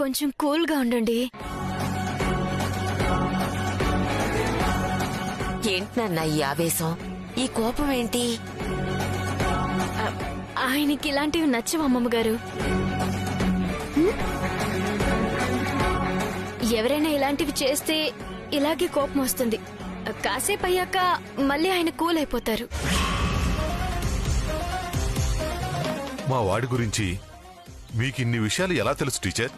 కొంచెం కూల్గా ఉండండి. ఏంటన్నా ఈ ఆవేశం, ఈ కోపం ఏంటి? ఆయనకి ఇలాంటివి నచ్చవు అమ్మమ్మగారు. ఎవరైనా ఇలాంటివి చేస్తే ఇలాగే కోపం వస్తుంది. కాసేపు అయ్యాక మళ్ళీ ఆయన కూల్ అయిపోతారు. మా వాడి గురించి మీకిన్ని విషయాలు ఎలా తెలుసు టీచర్?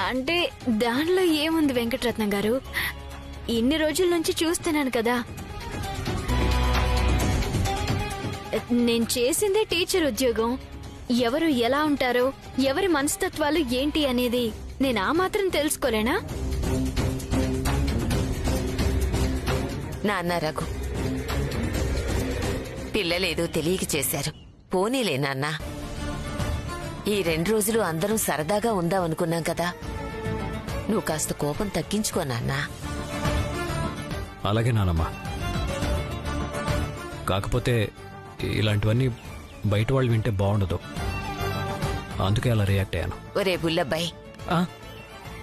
అంటే దానిలో ఏముంది వెంకటరత్నం గారు, ఇన్ని రోజుల నుంచి చూస్తున్నాను కదా. నేను చేసిందే టీచర్ ఉద్యోగం. ఎవరు ఎలా ఉంటారో, ఎవరి మనస్తత్వాలు ఏంటి అనేది నేను ఆ మాత్రం తెలుసుకోలేనా? నాన్న రఘు, పిల్లలేదో తెలియక చేశారు. పోనీలే నాన్న. ఈ 2 రోజులు అందరం సరదాగా ఉందామనుకున్నాం కదా. నువ్వు కాస్త కోపం తగ్గించుకో నాన్నా. అలాగే నానమ్మా. కాకపోతే ఇలాంటివన్నీ బయట వాళ్ళు వింటే బాగుండదు, అందుకే అలా రియాక్ట్ అయ్యాను. ఒరే బుల్లబ్బాయి,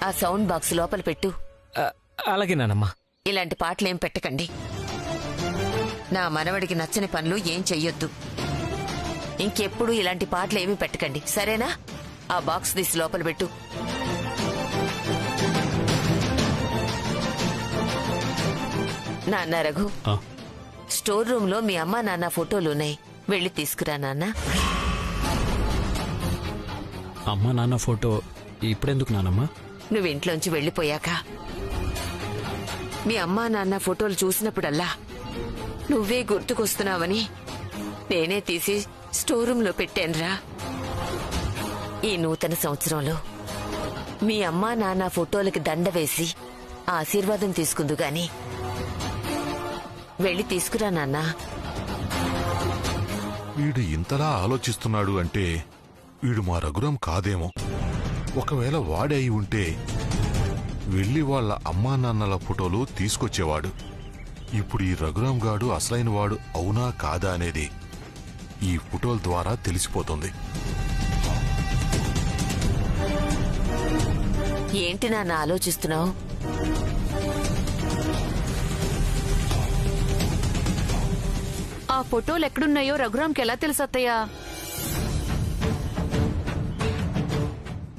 ఆ సౌండ్ బాక్స్ లోపల పెట్టు. అలాగే నానమ్మా. ఇలాంటి పాటలేం పెట్టకండి. నా మనవడికి నచ్చని పనులు ఏం చెయ్యొద్దు. ఇంకెప్పుడు ఇలాంటి పాటలు ఏమీ పెట్టకండి, సరేనా? ఆ బాక్స్ తీసి లోపల పెట్టు. నాన్న రఘు, స్టోర్ రూమ్ లో మీ అమ్మా నాన్న ఫోటోలున్నాయి, వెళ్ళి తీసుకురా నాన్న. అమ్మా నాన్న ఫోటో ఇప్పుడెందుకు నానమ్మా? నువ్వు ఇంట్లోంచి వెళ్ళిపోయాక మీ అమ్మా నాన్న ఫోటోలు చూసినప్పుడల్లా నువ్వే గుర్తుకొస్తున్నావని నేనే తీసి స్టోర్ రూమ్ లో పెట్టానురా. ఈ నూతన సంవత్సరంలో మీ అమ్మా నాన్న ఫోటోలకి దండ వేసి ఆశీర్వాదం తీసుకుందు గాని వెళ్ళి తీసుకురా నాన్న. వీడు ఇంతలా ఆలోచిస్తున్నాడు అంటే వీడు మా రఘురాం కాదేమో. ఒకవేళ వాడే అయి ఉంటే వెళ్లి వాళ్ళ అమ్మా నాన్నల ఫోటోలు తీసుకొచ్చేవాడు. ఇప్పుడు ఈ రఘురాం గాడు అసలైన వాడు అవునా కాదా అనేది ఈ ఫోటోల ద్వారా తెలిసిపోతుంది. ఏంటి నాన్న ఆలోచిస్తున్నావు? ఆ ఫోటోలు ఎక్కడున్నాయో రఘురాంకి ఎలా తెలుసు అత్తయ్యా?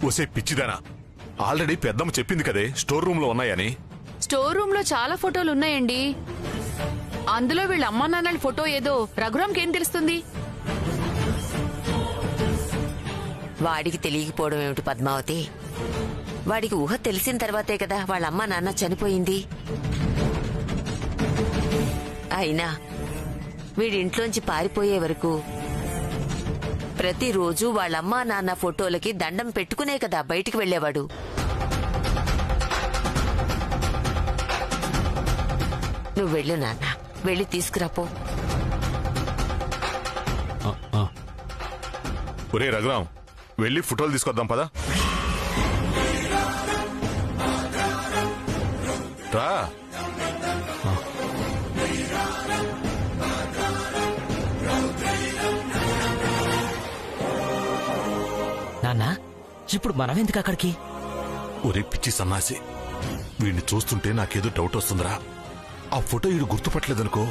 ఒసే పిచ్చిదానా, ఆల్రెడీ పెద్దమ్మ చెప్పింది కదే స్టోర్ రూమ్ లో ఉన్నాయని. స్టోర్ రూమ్ లో చాలా ఫోటోలు ఉన్నాయండి. అందులో వీళ్ళ అమ్మా నాన్నల ఫోటో ఏదో రఘురాంకి ఏం తెలుస్తుంది? వాడికి తెలియకపోవడం ఏమిటి పద్మావతి? వాడికి ఊహ తెలిసిన తర్వాతే కదా వాళ్ళ అమ్మా నాన్న చనిపోయింది. అయినా వీడింట్లోంచి పారిపోయే వరకు ప్రతిరోజు వాళ్ళమ్మా నాన్న ఫోటోలకి దండం పెట్టుకునే కదా బయటికి వెళ్లేవాడు. నువ్వు వెళ్ళు నాన్న, వెళ్ళి తీసుకురాపో. ఒరే రఘురాం, వెళ్ళి ఫోటోలు తీసుకొద్దాం పదా. రా. నాన్నా, ఇప్పుడు మనమెందుకు అక్కడికి? ఒరే పిచ్చి సన్నాసి, వీడిని చూస్తుంటే నాకేదో డౌట్ వస్తుందిరా. ఆ ఫోటో వీడు గుర్తుపట్టలేదనుకో,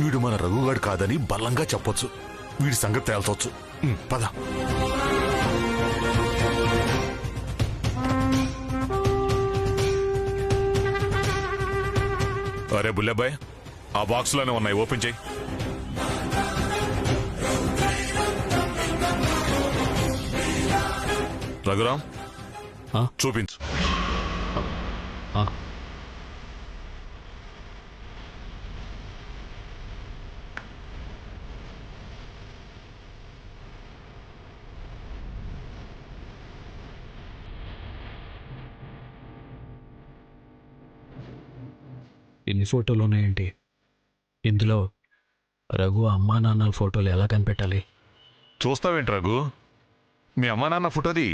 వీడు మన రఘుగాడు కాదని బలంగా చెప్పొచ్చు. వీడి సంగతి తేల్చవచ్చు. పద. అరే బుల్లెబ్బాయ్, ఆ బాక్స్ లోనే ఉన్నాయి, ఓపెన్ చేయి. రఘురాం, చూపించు. ఎన్ని ఫోటోలు ఉన్నాయేంటి? ఇందులో రఘు అమ్మా నాన్నల ఫోటోలు ఎలా కనిపెట్టాలి? చూస్తావేంటి రఘు, మీ అమ్మా నాన్న ఫోటోది.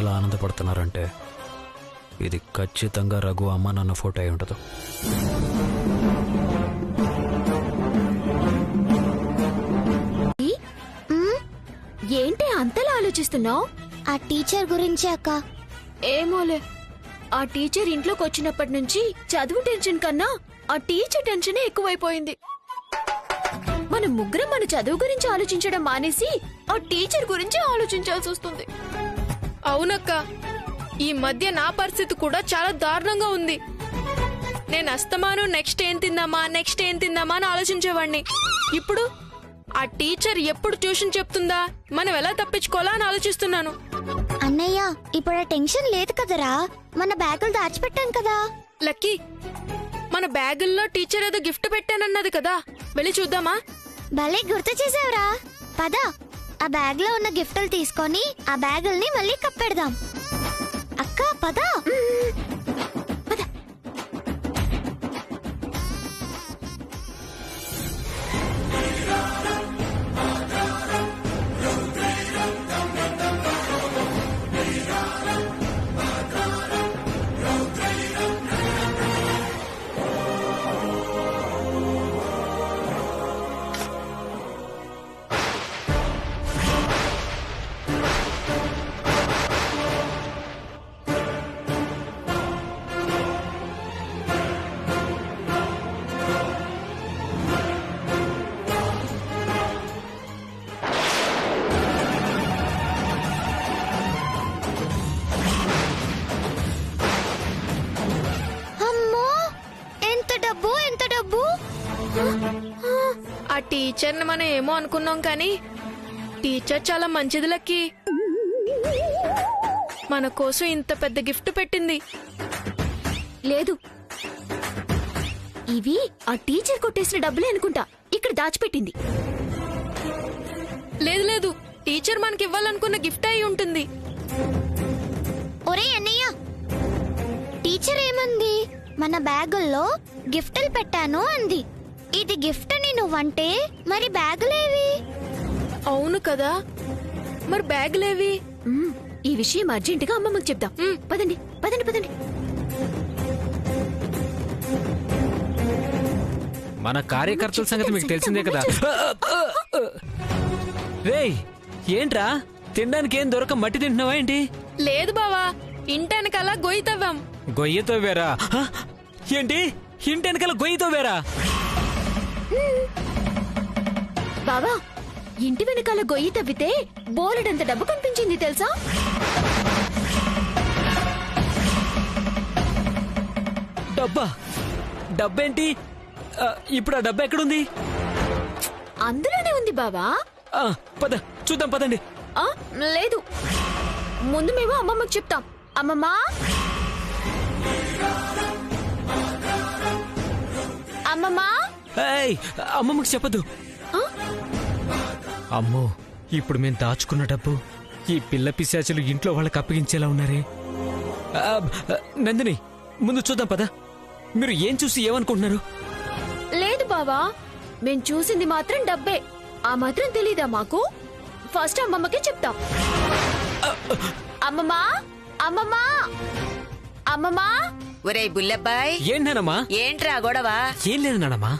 ఇంతలా ఆనందపడుతున్నారంటే ఇది ఖచ్చితంగా రఘు అమ్మ నాన్న ఫోటో అయి ఉండదు. ఏంటి అంతలా ఆలోచిస్తున్నావు? ఆ టీచర్ గురించి అక్క. ఏమోలే, ఆ టీచర్ ఇంట్లోకి వచ్చినప్పటి నుంచి చదువు టెన్షన్ కన్నా ఆ టీచర్ టెన్షనే ఎక్కువైపోయింది. మన ముగ్గురం మన చదువు గురించి ఆలోచించడం మానేసి ఆ టీచర్ గురించి ఆలోచించాల్సి వస్తుంది. అవునక్క, ఈ మధ్య నా పరిస్థితి కూడా చాలా దారుణంగా ఉంది. నేను అస్తమాను నెక్స్ట్ ఏం తిందామా అని ఆలోచించేవాడిని. ఇప్పుడు ఆ టీచర్ ఎప్పుడు ట్యూషన్ చెప్తుందా, మనం ఎలా తప్పించుకోవాలా అని ఆలోచిస్తున్నాను. అన్నయ్య, ఇప్పుడు ఆ టెన్షన్ లేదు కదరా, మన బ్యాగులు దాచిపెట్టాం కదా. లక్కీ, మన బ్యాగుల్లో టీచర్ ఏదో గిఫ్ట్ పెట్టానన్నది కదా, వెళ్ళి చూద్దామా? భలే గుర్తు చేసావురా. పద, ఆ బ్యాగ్ లో ఉన్న గిఫ్టులు తీసుకొని ఆ బ్యాగుల్ని మళ్ళీ కప్పెడదాం. అక్క పద. ఆ టీచర్ని మనం ఏమో అనుకున్నాం కానీ టీచర్ చాలా మంచిది లక్కీ. మన కోసం ఇంత పెద్ద గిఫ్ట్ పెట్టింది. లేదు, ఇవి ఆ టీచర్ కొట్టేసిన డబ్బులే అనుకుంటా ఇక్కడ దాచిపెట్టింది. లేదు లేదు, టీచర్ మనకి ఇవ్వాలనుకున్న గిఫ్ట్ అయి ఉంటుంది. ఒరే అన్నయ్య, టీచర్ ఏమంది? మన బ్యాగుల్లో గిఫ్టులు పెట్టాను అంది. ఇది గిఫ్ట్ అని నువ్వంటే మరి బ్యాగులేవి? అవును కదా, మరి బ్యాగులేవి? ఈ విషయం అర్జెంటుగా అమ్మమ్మకి చెప్దాం. పదండి పదండి పదండి. మన కార్యకర్తల సంగతి మీకు తెలిసిందే కదా. రేయ్, ఏంట్రా తినడానికి ఏం దొరక మట్టి తింటున్నావా ఏంటి? లేదు బావా, ఇంటెనకాల గొయ్యి తవ్వాం. గొయ్యి తవ్వారా? ఏంటి ఇంటి వెనకాల గొయ్యి తవ్వారా? బావా, ఇంటి వెనకాల గొయ్యి తవ్వితే బోలెడంత డబ్బు కనిపించింది తెలుసా? డబ్బా? డబ్బేంటి? ఇప్పుడు ఆ డబ్బా ఎక్కడుంది? అందులోనే ఉంది బావా. పద చూద్దాం, పదండి. లేదు, ముందు మేము అమ్మమ్మకి చెప్తాం. అమ్మమ్మా, అమ్మమ్మా. అమ్మమ్మకి చెప్పదు. అమ్మో, ఇప్పుడు మేము దాచుకున్న డబ్బు ఈ పిల్ల పిశాచులు ఇంట్లో వాళ్ళకి అప్పగించేలా ఉన్నారే. నందిని, ముందు చూద్దాం పద. మీరు ఏం చూసి ఏమనుకుంటున్నారు? లేదు బావా, మేం చూసింది మాత్రం డబ్బే. ఆ మాత్రం తెలీదా మాకు? ఫస్ట్ అమ్మమ్మకే చెప్తాం. అమ్మమ్మా, అమ్మమ్మా, అమ్మమ్మా. ఒరేయ్ బుల్లబ్బాయ్, ఏంటనమ్మా? ఏంట్రా గొడవ? ఏం లేదు నానమ్మా,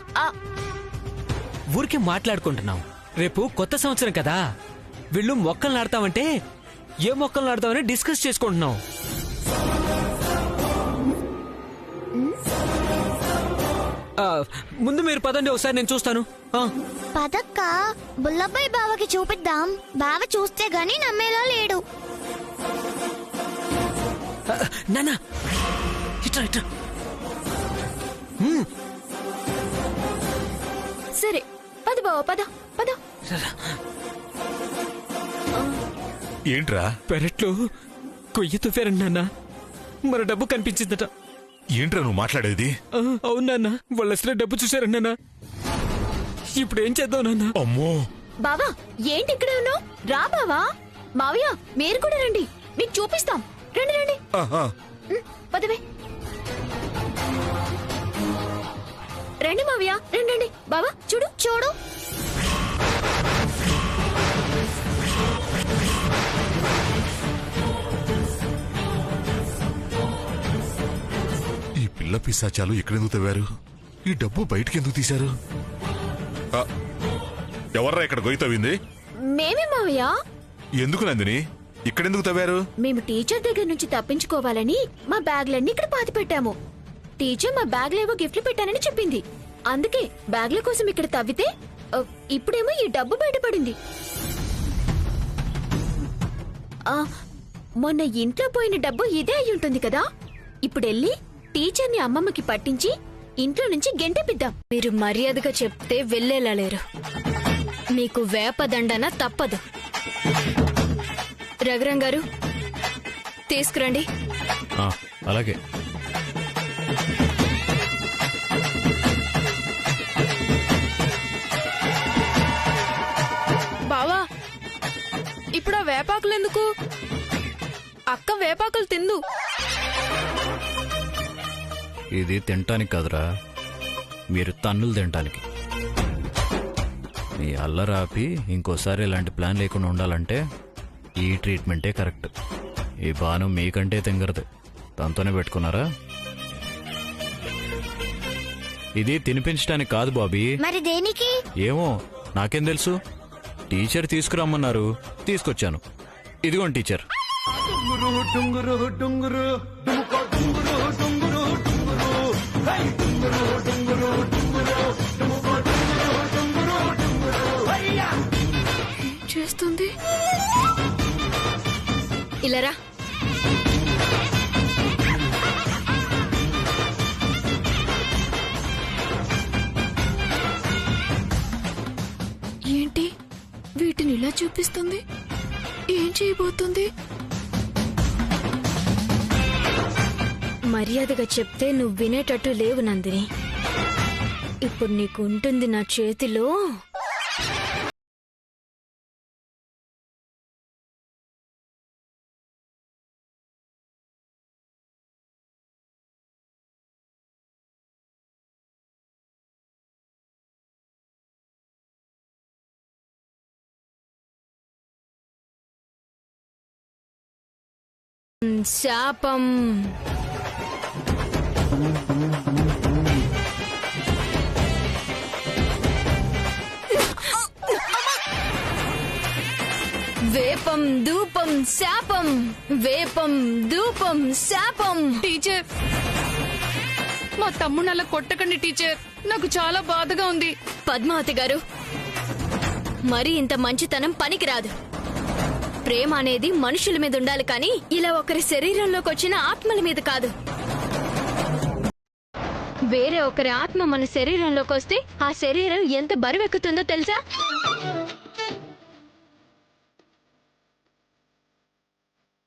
ఊరికే మాట్లాడుకుంటున్నాం. రేపు కొత్త సంవత్సరం కదా, వీళ్ళు మొక్కలు నాడతామంటే ఏ మొక్కలు నాడతామని డిస్కస్ చేసుకుంటున్నాం. ముందు మీరు పదండి, ఒకసారి నేను చూస్తాను. పదక్క, బుల్లబ్బాయి బావకి చూపిద్దాం. బావ చూస్తే గాని నమ్మేలా లేడు. నానా, ఇట్రా ఇట్రా. సరే పద బావా, పద పద. ఏంట్రా? పెరట్లో కొయ్యి తుఫారండి నాన్న, మన డబ్బు కనిపించిందట. ఏంట్రా నువ్వు మాట్లాడేది? అవును నాన్న, వాళ్ళు అసలే డబ్బు చూశారండి నాన్న. ఇప్పుడు ఏం చేద్దాం నాన్న? అమ్మో బావా, ఏంటి ఇక్కడే ఉన్నావు? రా బావా. మావయ్య, మీరు కూడా రండి, మీకు చూపిస్తాం. రండి రండి. పదవే. రండి మావయ్య, రండి రండి. బావా చూడు చూడు. పిల్ల పిశాచాలు ఎక్కడెందుకు తవ్వారు? ఈ డబ్బు బయటికి ఎందుకు తీశారు? ఎవర్రా ఇక్కడ గొయ్యి తవ్వింది? మేమే మావయ్య. ఎందుకు నందిని ఇక్కడెందుకు తవ్వారు? మేము టీచర్ దగ్గర నుంచి తప్పించుకోవాలని మా బ్యాగ్లన్నీ ఇక్కడ పాతి పెట్టాము. టీచర్ మా బ్యాగ్లేవో గిఫ్ట్లు పెట్టానని చెప్పింది. అందుకే బ్యాగ్ల కోసం ఇక్కడ తవ్వితే ఇప్పుడేమో ఈ డబ్బు బయటపడింది. మొన్న ఇంట్లో పోయిన డబ్బు ఇదే అయి ఉంటుంది కదా. ఇప్పుడెళ్ళి టీచర్ని అమ్మమ్మకి పట్టించి ఇంట్లో నుంచి గెంటపిద్దాం. మీరు మర్యాదగా చెప్తే వెళ్ళేలా లేరు. మీకు వేపదండన తప్పదు. రఘురాం గారు తీసుకురండి. అలాగే. బావా ఇప్పుడు ఆ వేపాకులు ఎందుకు? అక్క వేపాకులు తిందు. ఇది తినటానికి కాదురా, మీరు తన్నులు తినటానికి. మీ అల్లరాపి ఇంకోసారి ఇలాంటి ప్లాన్ లేకుండా ఉండాలంటే ఈ ట్రీట్మెంటే కరెక్ట్. ఈ బాను మీకంటే తింగరదు, దాంతోనే పెట్టుకున్నారా? ఇది తినిపించడానికి కాదు బాబీ. మరి దేనికి? ఏమో నాకేం తెలుసు. టీచర్ తీసుకురమ్మన్నారు, తీసుకొచ్చాను. ఇదిగోండి టీచర్. చేస్తుంది ఇలారా. ఏంటి వీటిని ఇలా చూపిస్తుంది? ఏం చేయబోతుంది? మర్యాదగా చెప్తే నువ్వు వినేటట్టు లేవు నందిని. ఇప్పుడు నీకు ఉంటుంది నా చేతిలో. శాపం. వేపం ధూపం శాపం. వేపం ధూపం శాపం. టీచర్, మా తమ్ముడు అలా కొట్టకండి టీచర్, నాకు చాలా బాధగా ఉంది. పద్మావతి గారు, మరి ఇంత మంచితనం పనికిరాదు. ప్రేమ అనేది మనుషుల మీద ఉండాలి కానీ ఇలా ఒకరి శరీరంలోకి వచ్చిన ఆత్మల మీద కాదు. వేరే ఒకరి ఆత్మ మన శరీరంలోకి వస్తే ఆ శరీరం ఎంత బరువెక్కుతుందో తెలుసా?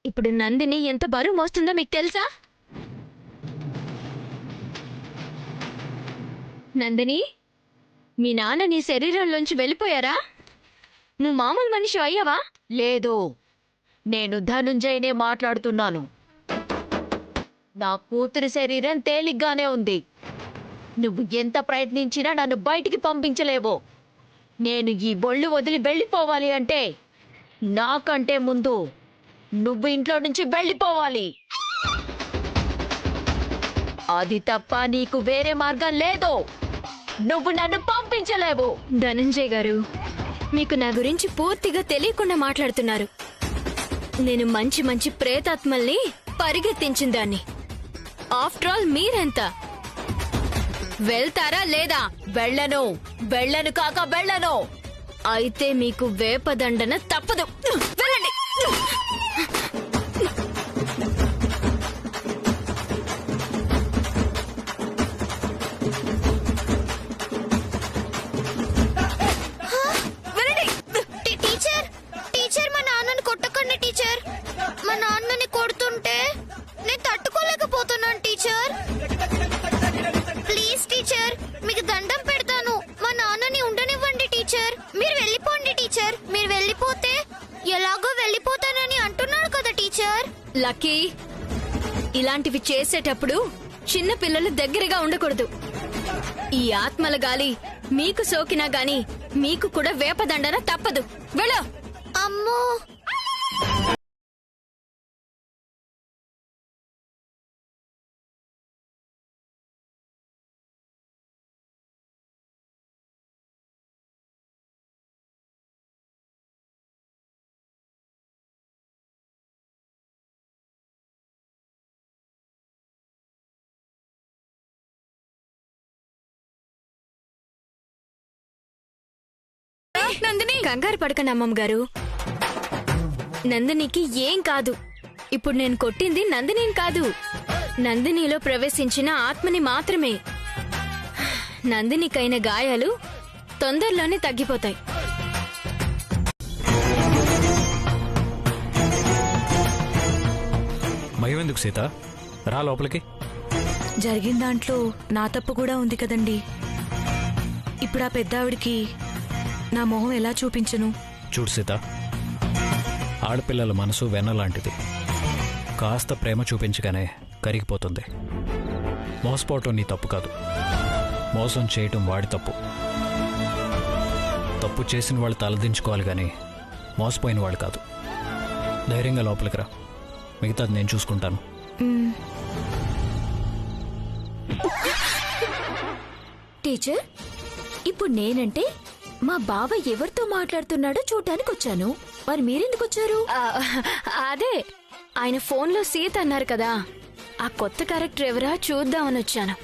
ఇప్పుడు నందిని ఎంత బరువు మోస్తుందో మీకు తెలుసా? నందిని, మీ నాన్న నీ శరీరంలోంచి వెళ్ళిపోయారా? నువ్వు మామూలు మనిషి అయ్యావా? లేదు, నేను ధనుంజయనే మాట్లాడుతున్నాను. నా కూతురి శరీరం తేలిగ్గానే ఉంది. నువ్వు ఎంత ప్రయత్నించినా నన్ను బయటికి పంపించలేవు. నేను ఈ బొళ్ళు వదిలి వెళ్ళిపోవాలి అంటే నాకంటే ముందు నువ్వు ఇంట్లో నుంచి వెళ్ళిపోవాలి. అది తప్ప నీకు వేరే మార్గం లేదు. నువ్వు నన్ను పంపించలేవు. ధనంజయ్ గారు, మీకు నా గురించి పూర్తిగా తెలియకుండా మాట్లాడుతున్నారు. నేను మంచి మంచి ప్రేతాత్మల్ని పరిగెత్తించిన దాన్ని. ఆఫ్టర్ ఆల్ మీరెంత? వెళ్తారా లేదా? వెళ్ళను, వెళ్ళను కాక వెళ్ళను. అయితే మీకు వేపదండన తప్పదు. వెళ్ళండి. టీచర్, టీచర్, మా నాన్నని కొట్టకండి టీచర్. మా నాన్నని కొడుతుంటే నేను తట్టుకోలేకపోతున్నాను టీచర్. ప్లీజ్ టీచర్, మీకు దండం పెడతాను. మా నాన్నని ఉండనివ్వండి టీచర్. మీరు వెళ్ళిపోండి టీచర్. మీరు వెళ్ళిపోతే ఎలాగో వెళ్ళిపోతానని అంటున్నాడు కదా టీచర్. లక్కీ, ఇలాంటివి చేసేటప్పుడు చిన్న పిల్లలు దగ్గరగా ఉండకూడదు. ఈ ఆత్మల గాలి మీకు సోకినా గాని మీకు కూడా వేపదండన తప్పదు. వెళ్ళు. అమ్మో. కంగారు పడకండి అమ్మమ్మ గారు. నందినికి ఏం కాదు. ఇప్పుడు నేను కొట్టింది నందినిని కాదు, నందినిలో ప్రవేశించిన ఆత్మని మాత్రమే. నందినికైన గాయాలు తొందరలోనే తగ్గిపోతాయి. భయం ఎందుకు సీత? రా లోపలికి. జరిగిన దాంట్లో నా తప్పు కూడా ఉంది కదండి. ఇప్పుడు ఆ పెద్దావిడికి నా మొహం ఎలా చూపించను? చూడు సీత, ఆడపిల్లల మనసు వెన్నలాంటిది. కాస్త ప్రేమ చూపించగానే కరిగిపోతుంది. మోసపోవటం నీ తప్పు కాదు, మోసం చేయటం వాడి తప్పు. తప్పు చేసిన వాళ్ళు తలదించుకోవాలి కానీ మోసపోయిన వాళ్ళు కాదు. ధైర్యంగా లోపలికి రా, మిగతాది నేను చూసుకుంటాను. టీచర్, ఇప్పుడు నేనంటే మా బావ ఎవరితో మాట్లాడుతున్నాడో చూడటానికి వచ్చాను. మరి మీరెందుకు వచ్చారు? అదే ఆయన ఫోన్లో సీత అన్నారు కదా, ఆ కొత్త క్యారెక్టర్ ఎవరా చూద్దామని వచ్చాను.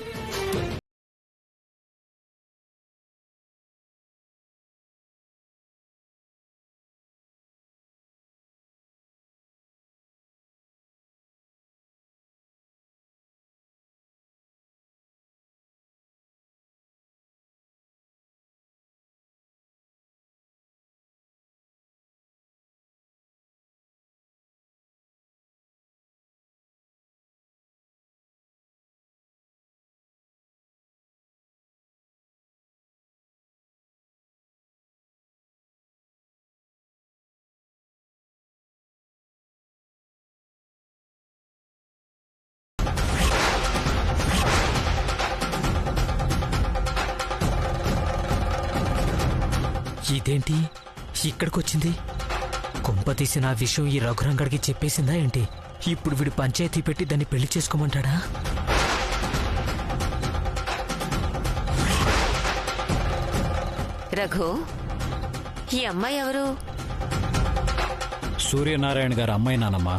ఇదేంటి ఇక్కడికొచ్చింది? కొంప తీసిన ఆ విషయం ఈ రఘురంగడికి చెప్పేసిందా ఏంటి? ఇప్పుడు వీడు పంచాయతీ పెట్టి దాన్ని పెళ్లి చేసుకోమంటాడా? రఘు, ఈ అమ్మాయి ఎవరు? సూర్యనారాయణ గారు అమ్మాయి నానమ్మ,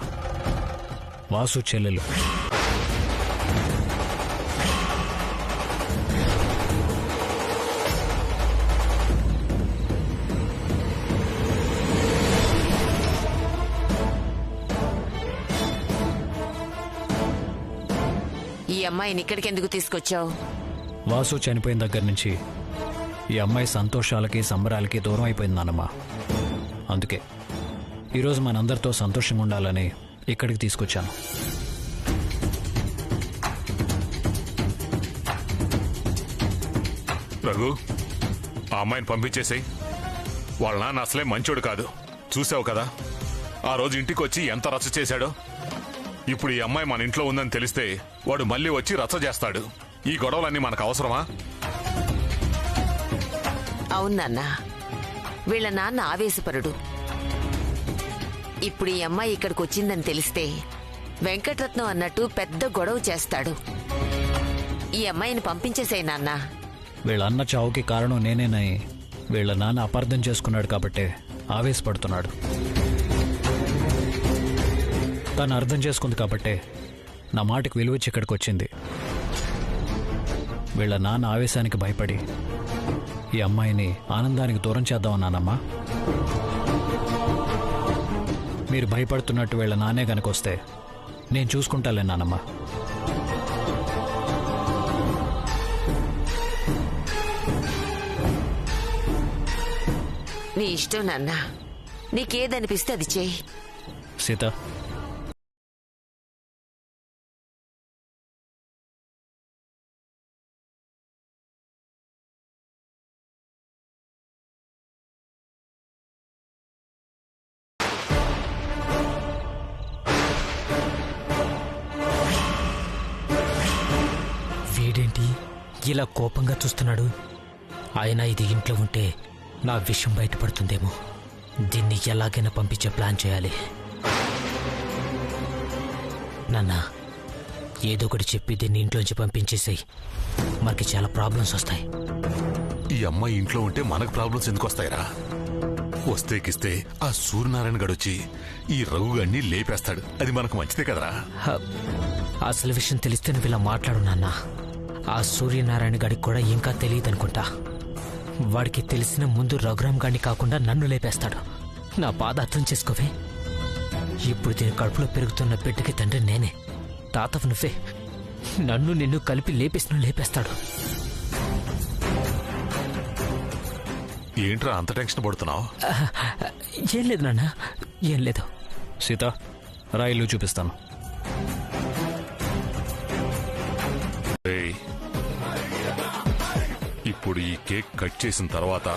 వాసు చెల్లెలు. ఈ అమ్మాయిని ఇక్కడికి ఎందుకు తీసుకొచ్చావు? వాసు చనిపోయిన దగ్గర నుంచి ఈ అమ్మాయి సంతోషాలకి సంబరాలకి దూరం అయిపోయింది నానమ్మ. అందుకే ఈరోజు మనందరితో సంతోషంగా ఉండాలని ఇక్కడికి తీసుకొచ్చాను. రఘు, ఆ అమ్మాయిని పంపించేసేయ్. వాళ్ళ నాన్న అసలే మంచోడు కాదు, చూసావు కదా. ఆ రోజు ఇంటికి వచ్చి ఎంత రచ్చ చేశాడో. ఇప్పుడు ఈ అమ్మాయి మన ఇంట్లో ఉందని తెలిస్తే వాడు మళ్ళీ వచ్చి రచ్చ చేస్తాడు. ఈ గొడవలన్నీ మనకు అవసరమా? అవును నాన్న, వీళ్ళ నాన్న ఆవేశపరుడు. ఇప్పుడు ఈ అమ్మాయి ఇక్కడికి వచ్చిందని తెలిస్తే వెంకటరత్నం అన్నట్టు పెద్ద గొడవ చేస్తాడు. ఈ అమ్మాయిని పంపించేసేయ్ నాన్న. వీళ్ళ అన్న చావుకి కారణం నేనేనని వీళ్ళ నాన్న అపార్థం చేసుకున్నాడు కాబట్టే ఆవేశపడుతున్నాడు. తను అర్థం చేసుకుంది కాబట్టే నా మాటకు విలువచ్చి ఇక్కడికి వచ్చింది. వీళ్ళ నాన్న ఆవేశానికి భయపడి ఈ అమ్మాయిని ఆనందానికి దూరం చేద్దామన్నానమ్మా. మీరు భయపడుతున్నట్టు వీళ్ళ నాన్నే కనుకొస్తే నేను చూసుకుంటాలే నానమ్మా. నీ ఇష్టం నాన్న, నీకేదనిపిస్తే అది చెయ్యి. సీత, వీడేంటి ఇలా కోపంగా చూస్తున్నాడు? ఆయన ఇది ఇంట్లో ఉంటే నా విషయం బయటపడుతుందేమో. దీన్ని ఎలాగైనా పంపించే ప్లాన్ చేయాలి. నాన్న, ఏదో ఒకటి చెప్పి దీన్ని ఇంట్లోంచి పంపించేసాయి. మనకి చాలా ప్రాబ్లమ్స్ వస్తాయి. ఈ అమ్మాయి ఇంట్లో ఉంటే మనకు ప్రాబ్లమ్స్ ఎందుకు వస్తాయిరా? వస్తే కిస్తే ఆ సూర్యనారాయణ గడొచ్చి ఈ రఘుగాడిని లేపేస్తాడు. అది మనకు మంచిదే కదరా? అసలు విషయం తెలిస్తే నువ్వు ఇలా మాట్లాడు నాన్న. ఆ సూర్యనారాయణ గడికి కూడా ఇంకా తెలియదు అనుకుంటా. వాడికి తెలిసిన ముందు రఘురామ్ గాన్ని కాకుండా నన్ను లేపేస్తాడు. నా బాధ అర్థం చేసుకోవే. ఇప్పుడు దీని కడుపులో పెరుగుతున్న బిడ్డకి తండ్రి నేనే. తాతవు నువ్వే. నన్ను నిన్ను కలిపి లేపేస్తాడు. ఏంట్రా అంత టెన్షన్ పడుతున్నావు? ఏం లేదు నాన్న, ఏం లేదు. సీత, రా ఇల్లు చూపిస్తాను. ఏయ్, ఇప్పుడు ఈ కేక్ కట్ చేసిన తర్వాత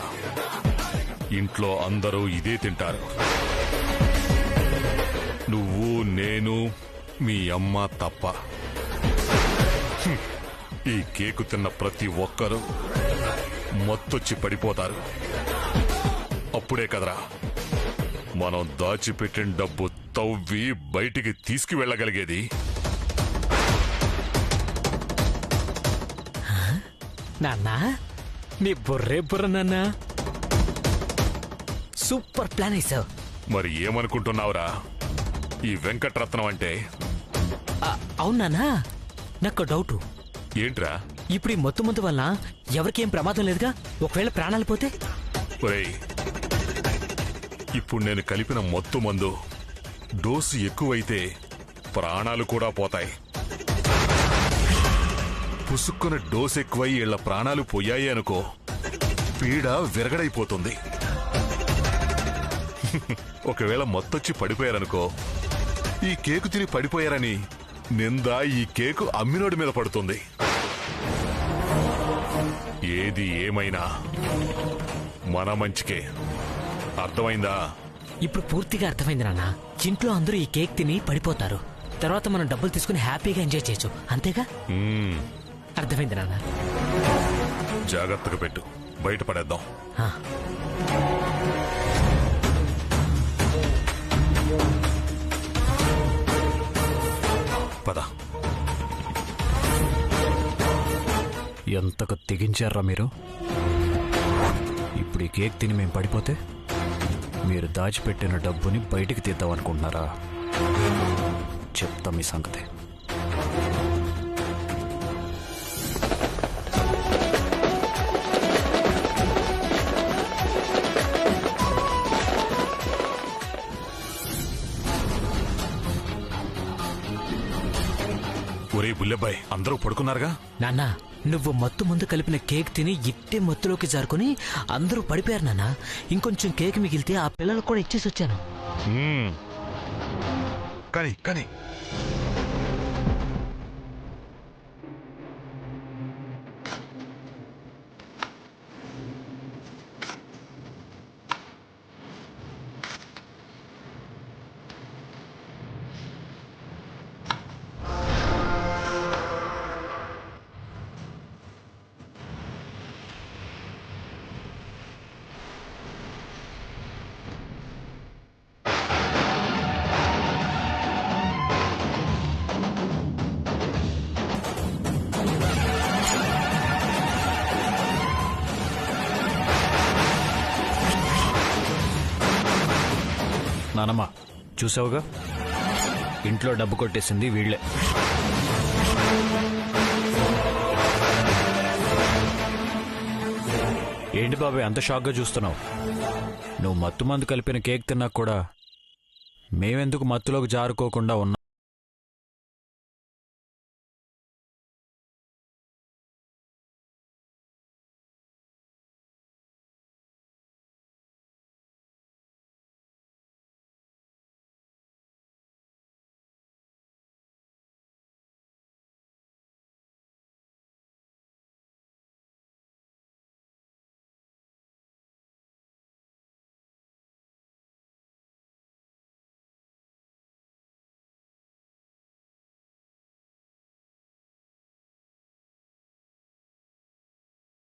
ఇంట్లో అందరూ ఇదే తింటారు. నువ్వు, నేను, మీ అమ్మ తప్ప. ఈ కేకు తిన్న ప్రతి ఒక్కరూ మొత్తొచ్చి పడిపోతారు. అప్పుడే కదరా మనం దాచిపెట్టిన డబ్బు తవ్వి బయటికి తీసుకువెళ్ళగలిగేది. నాన్న, నీ బుర్రే బుర్ర నాన్న. సూపర్ ప్లాన్ వేసావు. మరి ఏమనుకుంటున్నావురా ఈ వెంకట్రత్నం అంటే? అవునానా, నాకు డౌటు. ఏంట్రా? ఇప్పుడు ఈ మొత్తం వల్ల ఎవరికేం ప్రమాదం లేదుగా? ఒకవేళ ప్రాణాలు పోతే? ఒరేయ్, ఇప్పుడు నేను కలిపిన మొత్తం మందు డోసు ఎక్కువైతే ప్రాణాలు కూడా పోతాయి. పుసుక్కున డోసు ఎక్కువై ఇళ్ల ప్రాణాలు పోయాయి అనుకో, పీడ విరగడైపోతుంది. ఒకవేళ మొత్తొచ్చి పడిపోయారనుకో, ఈ కేకు తిని పడిపోయారని నింద ఈ కేకు అమ్మినోడి మీద పడుతుంది. ఏది ఏమైనా మన మంచికే. అర్థమైందా? ఇప్పుడు పూర్తిగా అర్థమైంది నాన్న. ఇంట్లో అందరూ ఈ కేక్ తిని పడిపోతారు. తర్వాత మనం డబ్బులు తీసుకుని హ్యాపీగా ఎంజాయ్ చేయొచ్చు, అంతేగా? అర్థమైంది నాన్న. జాగ్రత్తగా పెట్టు, బయటపడేద్దాం. పద. ఎంతకు తెగించారా మీరు? ఇప్పుడు ఈ కేక్ తిని మేము పడిపోతే మీరు దాచిపెట్టిన డబ్బుని బయటికి తీద్దామనుకుంటున్నారా? చెప్తా మీ సంగతి. ఒరే బుల్లెబ్బాయ్, అందరూ పడుకున్నారుగా? నాన్న, నువ్వు మత్తు ముందు కలిపిన కేక్ తిని ఇట్టే మత్తులోకి జారుకుని అందరూ పడిపోయారు నాన్న. ఇంకొంచెం కేక్ మిగిలితే ఆ పిల్లలకు కూడా ఇచ్చేసి వచ్చాను. కానీ నానమ్మ, చూసావుగా, ఇంట్లో డబ్బు కొట్టేసింది వీళ్లే. ఏంటి బాబాయ్ అంత షాక్గా చూస్తున్నావు? నువ్వు మత్తు మందు కలిపిన కేక్ తిన్నా కూడా మేమెందుకు మత్తులోకి జారుకోకుండా ఉన్నా?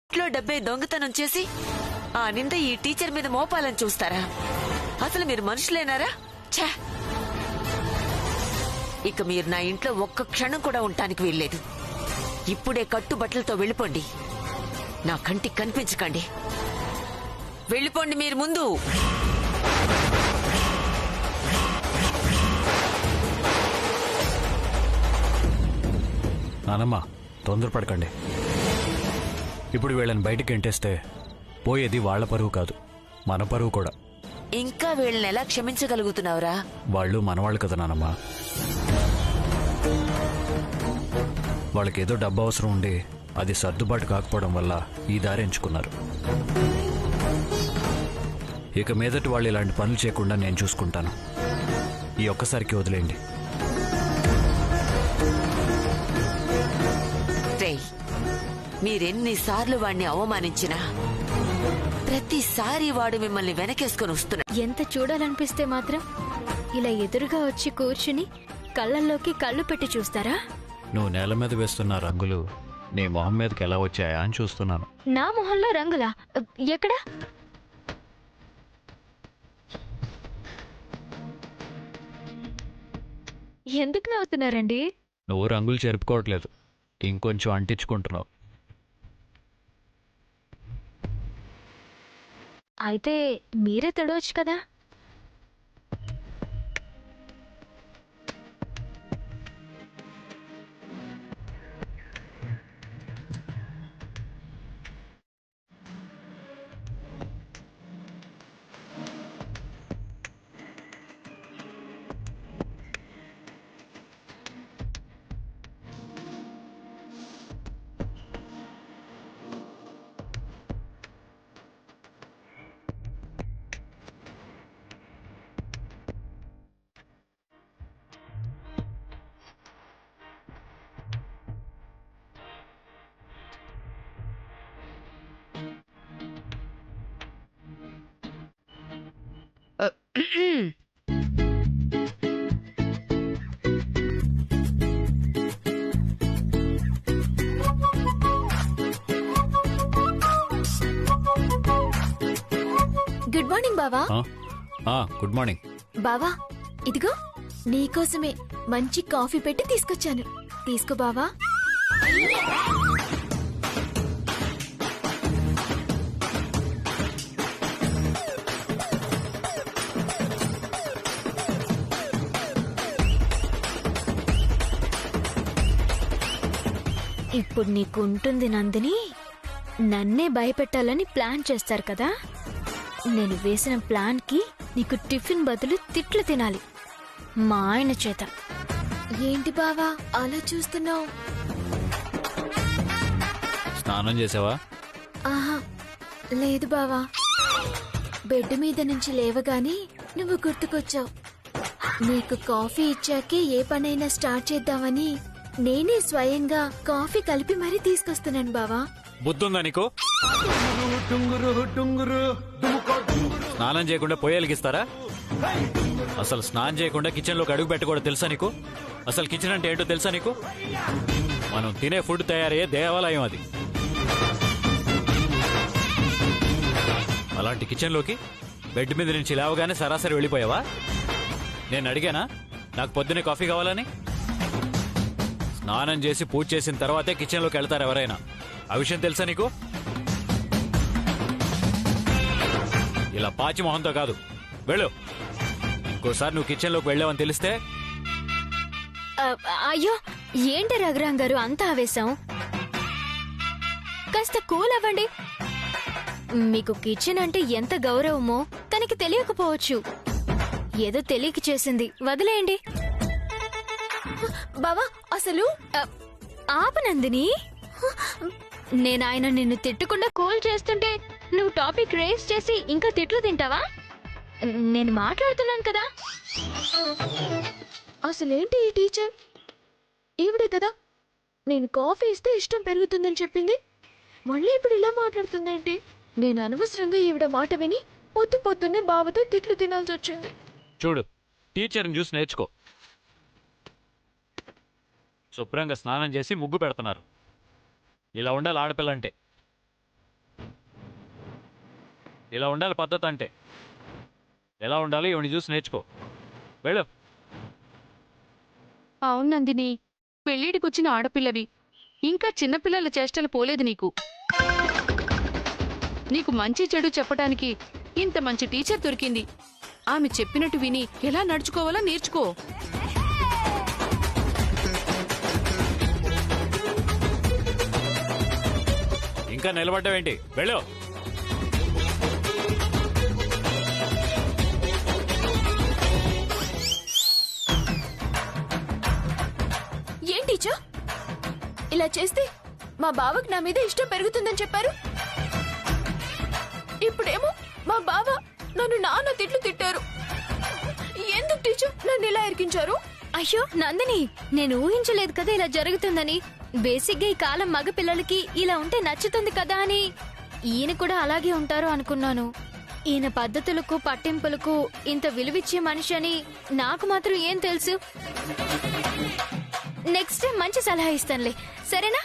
ఇంట్లో డబ్బే దొంగతనం చేసి ఆ నింద ఈ టీచర్ మీద మోపాలని చూస్తారా? అసలు మీరు మనుషులేనారా? ఛా! ఇక మీరు నా ఇంట్లో ఒక్క క్షణం కూడా ఉండటానికి వీల్లేదు. ఇప్పుడే కట్టుబట్టలతో వెళ్ళిపోండి. నా కంటికి కనిపించకండి. వెళ్ళిపోండి మీరు ముందు. నానమ్మ, తొందరపడకండి. ఇప్పుడు వీళ్ళని బయటికి ఎంటేస్తే పోయేది వాళ్ళ పరువు కాదు, మన పరువు కూడా. ఇంకా వీళ్ళని ఎలా క్షమించగలుగుతున్నావురా? వాళ్ళు మనవాళ్ళు కదా నానమ్మా. వాళ్ళకేదో డబ్బు అవసరం ఉండి అది సర్దుబాటు కాకపోవడం వల్ల ఈ దారి ఎంచుకున్నారు. ఇక మీదటి వాళ్ళు ఇలాంటి పనులు చేయకుండా నేను చూసుకుంటాను. ఈ ఒక్కసారికి వదిలేయండి. రేయ్, మీరెన్నిసార్లు వాణ్ణి అవమానించినా ప్రతిసారి వాడు మిమ్మల్ని వెనకేసుకొని వస్తున్నాడు. ఎంత చూడాలనిపిస్తే మాత్రం ఇలా ఎదురుగా వచ్చి కూర్చుని కళ్ళల్లోకి కళ్ళు పెట్టి చూస్తారా? నువ్వు నేల మీద వేస్తున్న రంగులు నీ మొహం మీదకి ఎలా వచ్చాయా అని చూస్తున్నాను. నా మొహంలో రంగులా? ఎక్కడ? ఎందుకు నవ్వుతున్నారండి? నువ్వు రంగులు చెరుపుకోవట్లేదు, ఇంకొంచెం అంటించుకుంటున్నావు. అయితే మీరే తడవచ్చు కదా. గుడ్ మార్నింగ్ బావా. Good morning. బావా, ఇదిగో నీకోసమే మంచి కాఫీ పెట్టి తీసుకొచ్చాను. తీసుకో బావా. ఇప్పుడు నీకుంటుంది నందిని. నన్నే భయపెట్టాలని ప్లాన్ చేస్తారు కదా. నేను వేసిన ప్లాన్ కి నీకు టిఫిన్ బదులు తిట్లు తినాలి మా ఆయన చేత. ఏంటి బావా అలా చూస్తున్నావు? స్నానం చేసావా? ఆహా లేదు బావా. బెడ్ మీద నుంచి లేవగానే నువ్వు గుర్తుకొచ్చావు. నీకు కాఫీ ఇచ్చాకే ఏ పనైనా స్టార్ట్ చేద్దామని నేనే స్వయంగా కాఫీ కలిపి మరీ తీసుకొస్తున్నాను బావా. బుద్ధుందా నీకు? స్నానం చేయకుండా పొయ్యలిగిస్తారా? అసలు స్నానం చేయకుండా కిచెన్ లోకి అడుగు పెట్టకూడదు తెలుసా నీకు? అసలు కిచెన్ అంటే ఏంటో తెలుసా నీకు? మనం తినే ఫుడ్ తయారయ్యే దేవాలయం అది. అలాంటి కిచెన్ లోకి బెడ్ మీద నుంచి లేవగానే సరాసరి వెళ్ళిపోయావా? నేను అడిగానా నాకు పొద్దునే కాఫీ కావాలని? స్నానం చేసి పూజ చేసిన తర్వాతే కిచెన్ లోకి వెళ్తారు ఎవరైనా. ఆ విషయం తెలుసా నీకు? ఇలా పాచి మొహంతో కాదు, వెళ్ళు. ఇంకోసారి నువ్వు కిచెన్ లోకి వెళ్ళావని తెలిస్తే. అయ్యో ఏంటి రఘురాం గారు అంత ఆవేశం? కాస్త కూల్ అవ్వండి. మీకు కిచెన్ అంటే ఎంత గౌరవమో తనకి తెలియకపోవచ్చు. ఏదో తెలియక చేసింది, వదిలేయండి. బావా అసలు ఆపనందిని. నేను ఆయన నిన్ను తిట్టకుండా కూల్ చేస్తుంటే నువ్వు టాపిక్ రేస్ చేసి ఇంకా తిట్లు తింటావా? నేను మాట్లాడుతున్నాను కదా. అసలేంటి ఈ టీచర్? ఈవిడే కదా నేను కాఫీ ఇస్తే ఇష్టం పెరుగుతుందని చెప్పింది. మళ్ళీ ఇప్పుడు ఇలా మాట్లాడుతుందేంటి? నేను అనవసరంగా ఈవిడ మాట విని పొద్దున్నే బావతో తిట్లు తినాల్సి వచ్చింది. చూడు, టీచర్ని చూసి నేర్చుకో. శుభ్రంగా స్నానం చేసి ముగ్గు పెడుతున్నారు. ఇలా ఉండాలి ఆడపిల్ల అంటే. ఇలా ఉండాలి పద్ధతి అంటే. ఎలా ఉండాలి ఇవన్నీ చూసి నేర్చుకో. వెళ్ళు. అవును నందిని, పెళ్ళిడికొచ్చిన ఆడపిల్లవి, ఇంకా చిన్నపిల్లల చేష్టలు పోలేదు నీకు. నీకు మంచి చెడు చెప్పడానికి ఇంత మంచి టీచర్ దొరికింది. ఆమె చెప్పినట్టు విని ఎలా నడుచుకోవాలో నేర్చుకో. ఇంకా నిలబడ్డావేంటి? వెళ్ళు. ఇలా చేస్తే మా బావకు నా మీద ఇష్టం పెరుగుతుందని చెప్పారు. ఇప్పుడేమో మా బావ నన్ను నాన్న తిట్లు తిట్టారు. ఎందుకు టీచర్ నన్ను ఇలా ఇరికించారు? అయ్యో నందిని, నేను ఊహించలేదు కదా ఇలా జరుగుతుందని. బేసిక్ గా ఈ కాలం మగ పిల్లలకి ఇలా ఉంటే నచ్చుతుంది కదా అని. ఈయన కూడా అలాగే ఉంటారు అనుకున్నాను. ఈయన పద్ధతులకు పట్టింపులకు ఇంత విలువిచ్చే మనిషి అని నాకు మాత్రం ఏం తెలుసు. నెక్స్ట్ టైం మంచి సలహా ఇస్తానులే, సరేనా?